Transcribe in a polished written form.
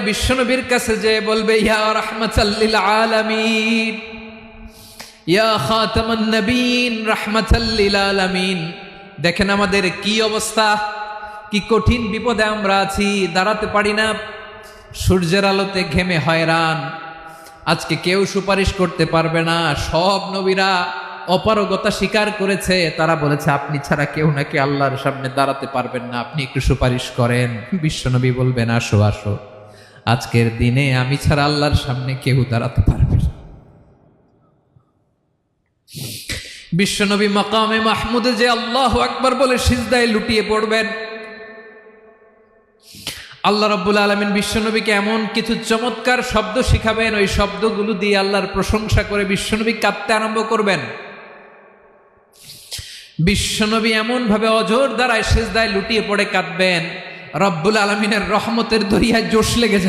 বিশ্বনবীর কাছে যে বলবে ইয়া রাহমাতাল লিল আলামিন, ইয়া খাতামান নবীন রাহমাতাল লিল আলামিন। দেখেন আমাদের কি অবস্থা, কি কঠিন বিপদে আমরা আছি, দাঁড়াতে পারি না, সূর্যের আলোতে ঘেমে হয়রান। আজকে কেউ সুপারিশ করতে পারবে না। সব নবীরা অপারগতা স্বীকার করেছে, তারা বলেছে আপনি ছাড়া কেউ নাকি আল্লাহর সামনে দাঁড়াতে পারবেন না, আপনি একটু সুপারিশ করেন। বিশ্বনবী বলবেন আসো আসো, আজকের দিনে আমি ছাড়া আল্লাহর সামনে কেউ দাঁড়াতে পারবে না। বিশ্বনবী মাকামে মাহমুদে যে আল্লাহু আকবার বলে সিজদায় লুটিয়ে পড়বেন, আল্লাহ রাব্বুল আলামিন বিশ্বনবীকে এমন কিছু চমৎকার শব্দ শিখাবেন, ওই শব্দগুলো দিয়ে আল্লাহর প্রশংসা করে বিশ্বনবী কাঁদতে আরম্ভ করবেন। বিশ্বনবী এমন ভাবে অজর দ্বারায় সিজদায় লুটিয়ে পড়ে কাঁদবেন, রব্বুল আলামিনের রহমতের দরিয়ায় জোশ লেগে যাবে।